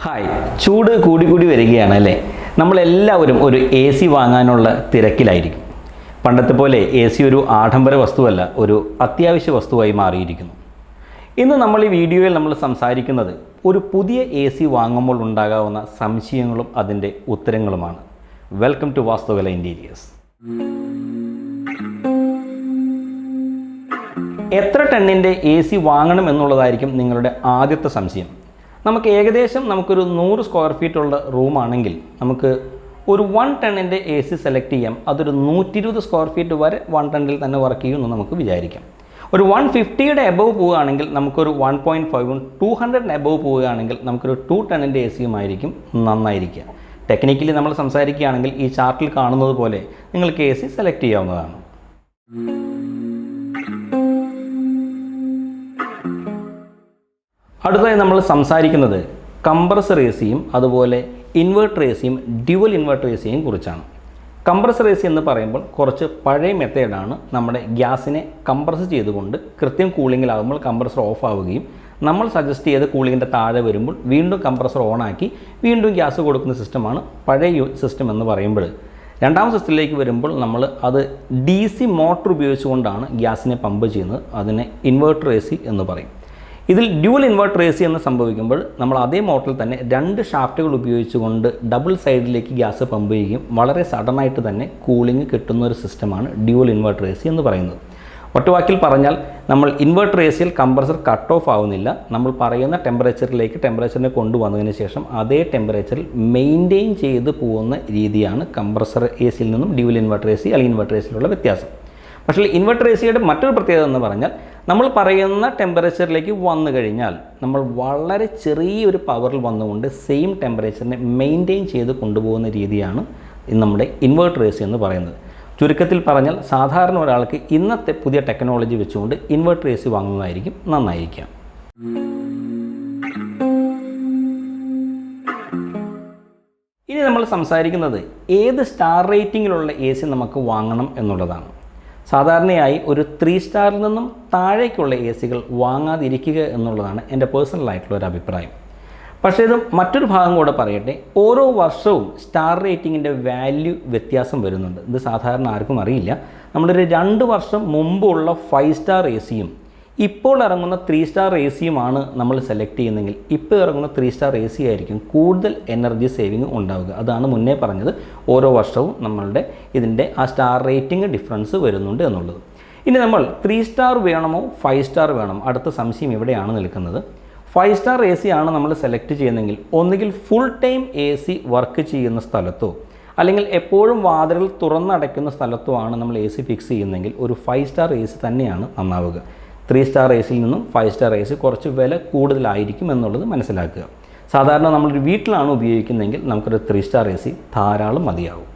Hi, ചൂട് കൂടി വരികയാണ് അല്ലേ? നമ്മളെല്ലാവരും ഒരു എ സി വാങ്ങാനുള്ള തിരക്കിലായിരിക്കും. പണ്ടത്തെ പോലെ എ സി ഒരു ആഡംബര വസ്തുവല്ല, ഒരു അത്യാവശ്യ വസ്തുവായി മാറിയിരിക്കുന്നു. ഇന്ന് നമ്മൾ ഈ വീഡിയോയിൽ സംസാരിക്കുന്നത് ഒരു പുതിയ എ സി വാങ്ങുമ്പോൾ ഉണ്ടാകാവുന്ന സംശയങ്ങളും അതിൻ്റെ ഉത്തരങ്ങളുമാണ്. Welcome to Vastukala interiors. എത്ര ടണ്ണിൻ്റെ എ സി വാങ്ങണം എന്നുള്ളതായിരിക്കും നിങ്ങളുടെ ആദ്യത്തെ സംശയം. നമുക്കൊരു 100 സ്ക്വയർ ഫീറ്റ് ഉള്ള റൂമാണെങ്കിൽ നമുക്ക് ഒരു 1 ടണ്ണിൻ്റെ എ സി സെലക്ട് ചെയ്യാം. അതൊരു 120 സ്ക്വയർ ഫീറ്റ് വരെ 1 ടണ്ണിൽ തന്നെ വർക്ക് ചെയ്യുമെന്ന് നമുക്ക് വിചാരിക്കാം. ഒരു 150യുടെ എബവ് പോവുകയാണെങ്കിൽ നമുക്കൊരു 1.5ഉം 200 എബവ് പോവുകയാണെങ്കിൽ നമുക്കൊരു 2 ടണ്ണിൻ്റെ എ സിയുമായിരിക്കും നന്നായിരിക്കുക. ടെക്നിക്കലി നമ്മൾ സംസാരിക്കുകയാണെങ്കിൽ ഈ ചാർട്ടിൽ കാണുന്നത് പോലെ നിങ്ങൾക്ക് എ സി സെലക്ട് ചെയ്യാവുന്നതാണ്. അടുത്തതായി നമ്മൾ സംസാരിക്കുന്നത് കംപ്രസർ എ സിയും അതുപോലെ ഇൻവെർട്ടർ എ സിയും ഡ്യുവൽ ഇൻവെർട്ടർ എ സിയും കുറിച്ചാണ്. കംപ്രസർ എ സി എന്ന് പറയുമ്പോൾ കുറച്ച് പഴയ മെത്തേഡാണ്. നമ്മുടെ ഗ്യാസിനെ കംപ്രസ് ചെയ്തുകൊണ്ട് കൃത്യം കൂളിങ്ങിലാകുമ്പോൾ കംപ്രസർ ഓഫ് ആവുകയും നമ്മൾ സജസ്റ്റ് ചെയ്ത് കൂളിങ്ങിൻ്റെ താഴെ വരുമ്പോൾ വീണ്ടും കംപ്രസർ ഓണാക്കി വീണ്ടും ഗ്യാസ് കൊടുക്കുന്ന സിസ്റ്റമാണ് പഴയ സിസ്റ്റം എന്ന് പറയുമ്പോൾ. രണ്ടാം സിസ്റ്റത്തിലേക്ക് വരുമ്പോൾ നമ്മൾ അത് DC മോട്ടോർ ഉപയോഗിച്ചുകൊണ്ടാണ് ഗ്യാസിനെ പമ്പ് ചെയ്യുന്നത്. അതിനെ ഇൻവെർട്ടർ എ സി എന്ന് പറയും. ഇതിൽ ഡ്യുവൽ ഇൻവെർട്ടർ എ സി എന്ന് സംഭവിക്കുമ്പോൾ നമ്മൾ അതേ മോട്ടറിൽ തന്നെ 2 ഷാഫ്റ്റുകൾ ഉപയോഗിച്ചുകൊണ്ട് ഡബിൾ സൈഡിലേക്ക് ഗ്യാസ് പമ്പ് ചെയ്യുകയും വളരെ സഡനായിട്ട് തന്നെ കൂളിംഗ് കിട്ടുന്ന ഒരു സിസ്റ്റമാണ് ഡ്യുവൽ ഇൻവെർട്ടർ എ സി എന്ന് പറയുന്നത്. ഒറ്റവാക്കിൽ പറഞ്ഞാൽ നമ്മൾ ഇൻവെർട്ടർ എ സിയിൽ കംപ്രസർ കട്ട് ഓഫ് ആവുന്നില്ല. നമ്മൾ പറയുന്ന ടെമ്പറേച്ചറിനെ കൊണ്ടുവന്നതിന് ശേഷം അതേ ടെമ്പറേച്ചറിൽ മെയിൻറ്റെയിൻ ചെയ്ത് പോകുന്ന രീതിയാണ് കംപ്രസർ എ സിയിൽ നിന്നും ഡ്യുവൽ ഇൻവെർട്ടർ എ സി അല്ലെങ്കിൽ ഇൻവെർട്ടർ എ സിയിലുള്ള വ്യത്യാസം. പക്ഷേ ഇൻവെർട്ടർ എ സിയുടെ മറ്റൊരു പ്രത്യേകത എന്ന് പറഞ്ഞാൽ നമ്മൾ പറയുന്ന ടെമ്പറേച്ചറിലേക്ക് വന്നു കഴിഞ്ഞാൽ നമ്മൾ വളരെ ചെറിയൊരു പവറിൽ വന്നുകൊണ്ട് സെയിം ടെമ്പറേച്ചറിനെ മെയിൻറ്റെയിൻ ചെയ്ത് കൊണ്ടുപോകുന്ന രീതിയാണ് നമ്മുടെ ഇൻവെർട്ടർ എ സി എന്ന് പറയുന്നത്. ചുരുക്കത്തിൽ പറഞ്ഞാൽ സാധാരണ ഒരാൾക്ക് ഇന്നത്തെ പുതിയ ടെക്നോളജി വെച്ചുകൊണ്ട് ഇൻവെർട്ടർ എ സി വാങ്ങുന്നതായിരിക്കും നന്നായിരിക്കുക. ഇനി നമ്മൾ സംസാരിക്കുന്നത് ഏത് സ്റ്റാർ റേറ്റിങ്ങിലുള്ള എ സി നമുക്ക് വാങ്ങണം എന്നുള്ളതാണ്. സാധാരണയായി ഒരു 3 സ്റ്റാറിൽ നിന്നും താഴേക്കുള്ള എ സികൾ വാങ്ങാതിരിക്കുക എന്നുള്ളതാണ് എൻ്റെ പേഴ്സണലായിട്ടുള്ള ഒരു അഭിപ്രായം. പക്ഷേ ഇത് മറ്റൊരു ഭാഗം കൂടെ പറയട്ടെ, ഓരോ വർഷവും സ്റ്റാർ റേറ്റിങ്ങിൻ്റെ വാല്യൂ വ്യത്യാസം വരുന്നുണ്ട്. ഇത് സാധാരണ ആർക്കും അറിയില്ല. നമ്മളൊരു 2 വർഷം മുമ്പുള്ള 5 സ്റ്റാർ എ സിയും ഇപ്പോൾ ഇറങ്ങുന്ന 3 സ്റ്റാർ എ സിയുമാണ് നമ്മൾ സെലക്ട് ചെയ്യുന്നതെങ്കിൽ ഇപ്പോൾ ഇറങ്ങുന്ന 3 സ്റ്റാർ എ സി ആയിരിക്കും കൂടുതൽ എനർജി സേവിങ് ഉണ്ടാവുക. അതാണ് മുന്നേ പറഞ്ഞത്, ഓരോ വർഷവും നമ്മളുടെ ഇതിൻ്റെ ആ സ്റ്റാർ റേറ്റിംഗ് ഡിഫറൻസ് വരുന്നുണ്ട് എന്നുള്ളത്. ഇനി നമ്മൾ 3 സ്റ്റാർ വേണമോ 5 സ്റ്റാർ വേണമോ, അടുത്ത സംശയം ഇവിടെയാണ് നിൽക്കുന്നത്. 5 സ്റ്റാർ എ സി ആണ് നമ്മൾ സെലക്ട് ചെയ്യുന്നതെങ്കിൽ ഒന്നുകിൽ full time A C work ചെയ്യുന്ന സ്ഥലത്തോ അല്ലെങ്കിൽ എപ്പോഴും വാതിലുകൾ തുറന്നടയ്ക്കുന്ന സ്ഥലത്തോ ആണ് നമ്മൾ എ സി ഫിക്സ് ചെയ്യുന്നതെങ്കിൽ ഒരു 5 സ്റ്റാർ എ സി തന്നെയാണ് നന്നാവുക. 3 സ്റ്റാർ എ സിയിൽ നിന്നും 5 സ്റ്റാർ എ സി കുറച്ച് വില കൂടുതലായിരിക്കും എന്നുള്ളത് മനസ്സിലാക്കുക. സാധാരണ നമ്മളൊരു വീട്ടിലാണ് ഉപയോഗിക്കുന്നതെങ്കിൽ നമുക്കൊരു 3 സ്റ്റാർ എ സി ധാരാളം മതിയാവും.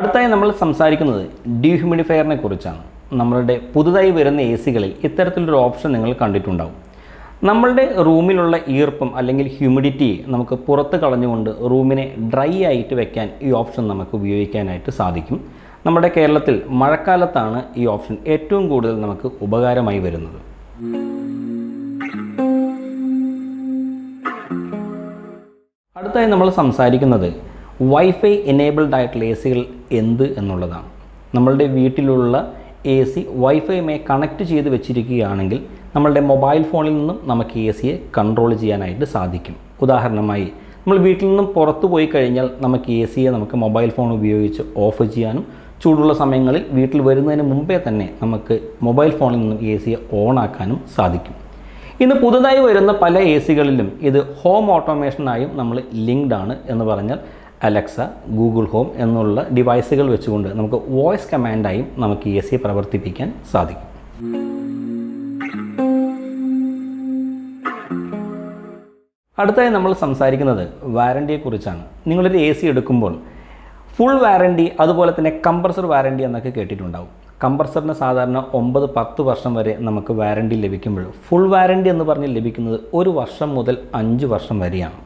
അടുത്തായി നമ്മൾ സംസാരിക്കുന്നത് ഡീഹ്യൂമിഡിഫയറിനെ കുറിച്ചാണ്. നമ്മളുടെ പുതുതായി വരുന്ന എ സികളിൽ ഇത്തരത്തിലൊരു ഓപ്ഷൻ നിങ്ങൾ കണ്ടിട്ടുണ്ടാവും. നമ്മളുടെ റൂമിലുള്ള ഈർപ്പം അല്ലെങ്കിൽ ഹ്യൂമിഡിറ്റി നമുക്ക് പുറത്ത് കളഞ്ഞുകൊണ്ട് റൂമിനെ ഡ്രൈ ആയിട്ട് വെക്കാൻ ഈ ഓപ്ഷൻ നമുക്ക് ഉപയോഗിക്കാനായിട്ട് സാധിക്കും. നമ്മുടെ കേരളത്തിൽ മഴക്കാലത്താണ് ഈ ഓപ്ഷൻ ഏറ്റവും കൂടുതൽ നമുക്ക് ഉപകാരമായി വരുന്നത്. അടുത്തായി നമ്മൾ സംസാരിക്കുന്നത് വൈഫൈ എനേബിൾഡ് ആയിട്ടുള്ള എ സികൾ എന്ത് എന്നുള്ളതാണ്. നമ്മളുടെ വീട്ടിലുള്ള എ സി വൈഫൈയുമായി കണക്ട് ചെയ്ത് വെച്ചിരിക്കുകയാണെങ്കിൽ നമ്മളുടെ മൊബൈൽ ഫോണിൽ നിന്നും നമുക്ക് എ സിയെ കൺട്രോൾ ചെയ്യാനായിട്ട് സാധിക്കും. ഉദാഹരണമായി നമ്മൾ വീട്ടിൽ നിന്നും പുറത്തു പോയി കഴിഞ്ഞാൽ നമുക്ക് എ സിയെ നമുക്ക് മൊബൈൽ ഫോൺ ഉപയോഗിച്ച് ഓഫ് ചെയ്യാനും ചൂടുള്ള സമയങ്ങളിൽ വീട്ടിൽ വരുന്നതിന് മുമ്പേ തന്നെ നമുക്ക് മൊബൈൽ ഫോണിൽ നിന്നും എ സിയെ ഓണാക്കാനും സാധിക്കും. ഇന്ന് പുതുതായി വരുന്ന പല എ സികളിലും ഇത് ഹോം ഓട്ടോമേഷനായും നമ്മൾ ലിങ്ക്ഡ് ആണ്. എന്ന് പറഞ്ഞാൽ അലക്സ, ഗൂഗിൾ ഹോം എന്നുള്ള ഡിവൈസുകൾ വെച്ചുകൊണ്ട് നമുക്ക് വോയിസ് കമാൻഡായും നമുക്ക് എ സിയെ പ്രവർത്തിപ്പിക്കാൻ സാധിക്കും. അടുത്തായി നമ്മൾ സംസാരിക്കുന്നത് വാറണ്ടിയെക്കുറിച്ചാണ്. നിങ്ങളൊരു എ സി എടുക്കുമ്പോൾ ഫുൾ വാറണ്ടി അതുപോലെ തന്നെ കംപ്രസർ വാറണ്ടി എന്നൊക്കെ കേട്ടിട്ടുണ്ടാവും. കംപ്രസറിന് സാധാരണ 9-10 വർഷം വരെ നമുക്ക് വാറണ്ടി ലഭിക്കുമ്പോൾ ഫുൾ വാറണ്ടി എന്ന് പറഞ്ഞ് ലഭിക്കുന്നത് 1 വർഷം മുതൽ 5 വർഷം വരെയാണ്.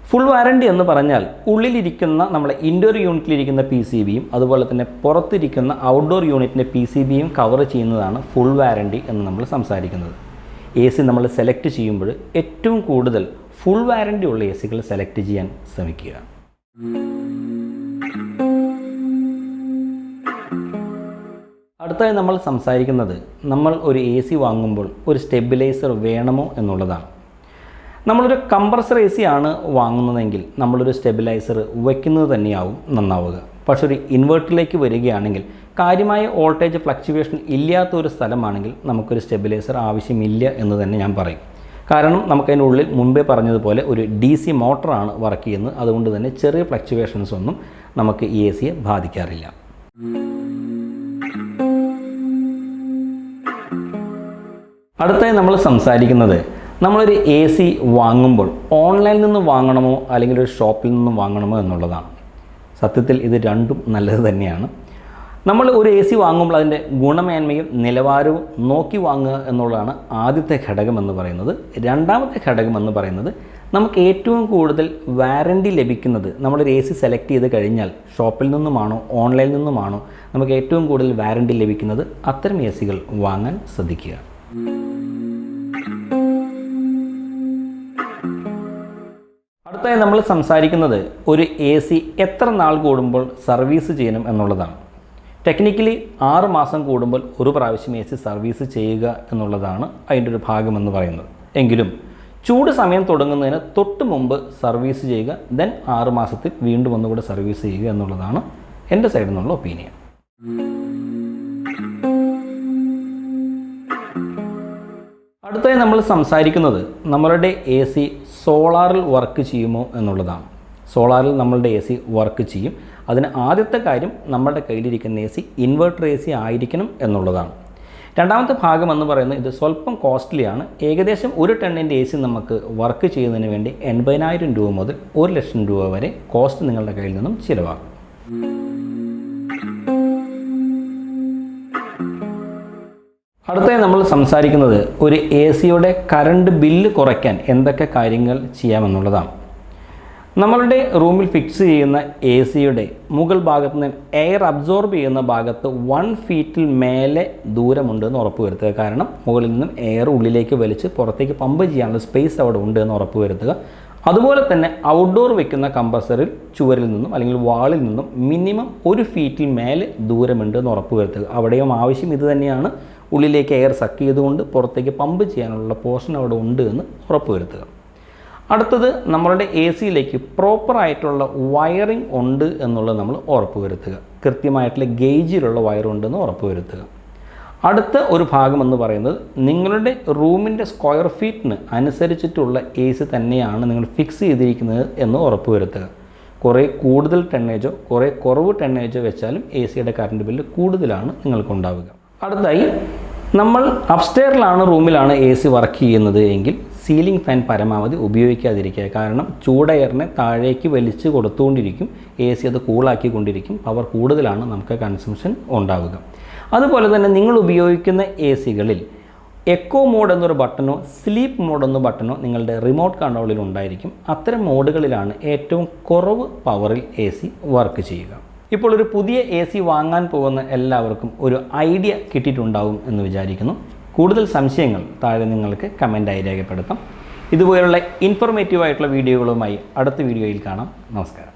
ഫുൾ വാറണ്ടി എന്ന് പറഞ്ഞാൽ ഉള്ളിലിരിക്കുന്ന നമ്മുടെ ഇൻഡോർ യൂണിറ്റിലിരിക്കുന്ന PCBയും അതുപോലെ തന്നെ പുറത്തിരിക്കുന്ന ഔട്ട്ഡോർ യൂണിറ്റിൻ്റെ PCBയും കവർ ചെയ്യുന്നതാണ് ഫുൾ വാറണ്ടി എന്ന് നമ്മൾ സംസാരിക്കുന്നത്. AC നമ്മൾ സെലക്ട് ചെയ്യുമ്പോൾ ഏറ്റവും കൂടുതൽ ഫുൾ വാറണ്ടി ഉള്ള ACകൾ സെലക്ട് ചെയ്യാൻ ശ്രമിക്കുക. അടുത്തായി നമ്മൾ സംസാരിക്കുന്നത് നമ്മൾ ഒരു AC വാങ്ങുമ്പോൾ ഒരു സ്റ്റെബിലൈസർ വേണമോ എന്നുള്ളതാണ്. നമ്മളൊരു കംപ്രസർ AC ആണ് വാങ്ങുന്നതെങ്കിൽ നമ്മളൊരു സ്റ്റെബിലൈസർ വയ്ക്കുന്നത് തന്നെയാവും നന്നാവുക. പക്ഷെ ഒരു ഇൻവെർട്ടറിലേക്ക് വരികയാണെങ്കിൽ കാര്യമായ വോൾട്ടേജ് ഫ്ലക്ച്വേഷൻ ഇല്ലാത്ത ഒരു സ്ഥലമാണെങ്കിൽ നമുക്കൊരു സ്റ്റെബിലൈസർ ആവശ്യമില്ല എന്ന് തന്നെ ഞാൻ പറയും. കാരണം നമുക്കതിനുള്ളിൽ മുൻപേ പറഞ്ഞതുപോലെ ഒരു DC മോട്ടറാണ് വർക്ക് ചെയ്യുന്നത്. അതുകൊണ്ട് തന്നെ ചെറിയ ഫ്ലക്ച്വേഷൻസ് ഒന്നും നമുക്ക് ഈ ACയെ ബാധിക്കാറില്ല. അടുത്തായി നമ്മൾ സംസാരിക്കുന്നത് നമ്മളൊരു AC വാങ്ങുമ്പോൾ ഓൺലൈനിൽ നിന്ന് വാങ്ങണമോ അല്ലെങ്കിൽ ഒരു ഷോപ്പിൽ നിന്നും വാങ്ങണമോ എന്നുള്ളതാണ്. സത്യത്തിൽ ഇത് രണ്ടും നല്ലത് തന്നെയാണ്. നമ്മൾ ഒരു AC വാങ്ങുമ്പോൾ അതിൻ്റെ ഗുണമേന്മയും നിലവാരവും നോക്കി വാങ്ങുക എന്നുള്ളതാണ് ആദ്യത്തെ ഘടകം എന്ന് പറയുന്നത്. രണ്ടാമത്തെ ഘടകം എന്ന് പറയുന്നത് നമുക്ക് ഏറ്റവും കൂടുതൽ വാറണ്ടി ലഭിക്കുന്നത് നമ്മളൊരു AC സെലക്ട് ചെയ്ത് കഴിഞ്ഞാൽ ഷോപ്പിൽ നിന്നുമാണോ ഓൺലൈനിൽ നിന്നുമാണോ നമുക്ക് ഏറ്റവും കൂടുതൽ വാറണ്ടി ലഭിക്കുന്നത് അത്തരം ACകൾ വാങ്ങാൻ ശ്രദ്ധിക്കുക. അടുത്തായി നമ്മൾ സംസാരിക്കുന്നത് ഒരു AC എത്ര നാൾ കൂടുമ്പോൾ സർവീസ് ചെയ്യണം എന്നുള്ളതാണ്. ടെക്നിക്കലി 6 മാസം കൂടുമ്പോൾ ഒരു പ്രാവശ്യം AC സർവീസ് ചെയ്യുക എന്നുള്ളതാണ് അതിൻ്റെ ഒരു ഭാഗമെന്ന് പറയുന്നത്. എങ്കിലും ചൂട് സമയം തുടങ്ങുന്നതിന് തൊട്ട് മുമ്പ് സർവീസ് ചെയ്യുക, ദെൻ 6 മാസത്തിൽ വീണ്ടും ഒന്നുകൂടെ സർവീസ് ചെയ്യുക എന്നുള്ളതാണ് എൻ്റെ സൈഡിൽ നിന്നുള്ള ഒപ്പീനിയൻ. അടുത്തായി നമ്മൾ സംസാരിക്കുന്നത് നമ്മളുടെ AC സോളാറിൽ വർക്ക് ചെയ്യുമോ എന്നുള്ളതാണ്. സോളാറിൽ നമ്മളുടെ AC വർക്ക് ചെയ്യും. അതിന് ആദ്യത്തെ കാര്യം നമ്മുടെ കയ്യിലിരിക്കുന്ന AC ഇൻവെർട്ടർ AC ആയിരിക്കണം എന്നുള്ളതാണ്. രണ്ടാമത്തെ ഭാഗം എന്ന് പറയുന്നത് ഇത് സ്വല്പം കോസ്റ്റ്ലിയാണ്. ഏകദേശം 1 ടണ്ണിൻ്റെ AC നമുക്ക് വർക്ക് ചെയ്യുന്നതിന് വേണ്ടി 80,000 രൂപ മുതൽ 1 ലക്ഷം രൂപ വരെ കോസ്റ്റ് നിങ്ങളുടെ കയ്യിൽ നിന്നും ചിലവാകും. അടുത്തായി നമ്മൾ സംസാരിക്കുന്നത് ഒരു ACയുടെ കറണ്ട് ബില്ല് കുറയ്ക്കാൻ എന്തൊക്കെ കാര്യങ്ങൾ ചെയ്യാമെന്നുള്ളതാണ്. നമ്മളുടെ റൂമിൽ ഫിക്സ് ചെയ്യുന്ന ACയുടെ മുകൾ ഭാഗത്ത് നിന്ന് എയർ അബ്സോർബ് ചെയ്യുന്ന ഭാഗത്ത് 1 ഫീറ്റിൽ മേലെ ദൂരമുണ്ടെന്ന് ഉറപ്പുവരുത്തുക. കാരണം മുകളിൽ നിന്നും എയർ ഉള്ളിലേക്ക് വലിച്ച് പുറത്തേക്ക് പമ്പ് ചെയ്യാനുള്ള സ്പേസ് അവിടെ ഉണ്ട് എന്ന് ഉറപ്പുവരുത്തുക. അതുപോലെ തന്നെ ഔട്ട്ഡോർ വയ്ക്കുന്ന കംപ്രസറിൽ ചുവരിൽ നിന്നും അല്ലെങ്കിൽ വാളിൽ നിന്നും മിനിമം 1 ഫീറ്റിൽ മേലെ ദൂരമുണ്ട് എന്ന് ഉറപ്പുവരുത്തുക. അവിടെയും ആവശ്യം ഇത് തന്നെയാണ്. ഉള്ളിലേക്ക് എയർ സക്ക് ചെയ്തുകൊണ്ട് പുറത്തേക്ക് പമ്പ് ചെയ്യാനുള്ള പോർഷൻ അവിടെ ഉണ്ട് എന്ന് ഉറപ്പുവരുത്തുക. അടുത്തത് നമ്മളുടെ ACയിലേക്ക് പ്രോപ്പറായിട്ടുള്ള വയറിംഗ് ഉണ്ട് എന്നുള്ളത് നമ്മൾ ഉറപ്പുവരുത്തുക. കൃത്യമായിട്ടുള്ള ഗേജിലുള്ള വയറുണ്ടെന്ന് ഉറപ്പുവരുത്തുക. അടുത്ത ഒരു ഭാഗം എന്ന് പറയുന്നത് നിങ്ങളുടെ റൂമിൻ്റെ സ്ക്വയർ ഫീറ്റിന് അനുസരിച്ചിട്ടുള്ള AC തന്നെയാണ് നിങ്ങൾ ഫിക്സ് ചെയ്തിരിക്കുന്നത് എന്ന് ഉറപ്പുവരുത്തുക. കുറേ കൂടുതൽ ടണ്ണേജോ കുറേ കുറവ് ടണ്ണേജോ വെച്ചാലും ACയുടെ കറണ്ട് ബില്ല് കൂടുതലാണ് നിങ്ങൾക്കുണ്ടാവുക. അടുത്തായി നമ്മൾ അപ്സ്റ്റെയറിലാണ് റൂമിലാണ് AC വർക്ക് ചെയ്യുന്നത് എങ്കിൽ സീലിംഗ് ഫാൻ പരമാവധി ഉപയോഗിക്കാതിരിക്കുക. കാരണം ചൂടെയറിനെ താഴേക്ക് വലിച്ച് കൊടുത്തുകൊണ്ടിരിക്കും. AC അത് കൂളാക്കിക്കൊണ്ടിരിക്കും. പവർ കൂടുതലാണ് നമുക്ക് കൺസംഷൻ ഉണ്ടാവുക. അതുപോലെ തന്നെ നിങ്ങൾ ഉപയോഗിക്കുന്ന ACകളിൽ എക്കോ മോഡ് എന്നൊരു ബട്ടണോ സ്ലീപ്പ് മോഡ് എന്ന ബട്ടണോ നിങ്ങളുടെ റിമോട്ട് കൺട്രോളിൽ ഉണ്ടായിരിക്കും. അത്തരം മോഡുകളിലാണ് ഏറ്റവും കുറവ് പവറിൽ AC വർക്ക് ചെയ്യുക. ഇപ്പോൾ ഒരു പുതിയ AC വാങ്ങാൻ പോകുന്ന എല്ലാവർക്കും ഒരു ഐഡിയ കിട്ടിയിട്ടുണ്ടാവും എന്ന് വിചാരിക്കുന്നു. കൂടുതൽ സംശയങ്ങൾ താഴെ നിങ്ങൾക്ക് കമൻറ്റായി രേഖപ്പെടുത്താം. ഇതുപോലുള്ള ഇൻഫോർമേറ്റീവ് ആയിട്ടുള്ള വീഡിയോകളുമായി അടുത്ത വീഡിയോയിൽ കാണാം. നമസ്കാരം.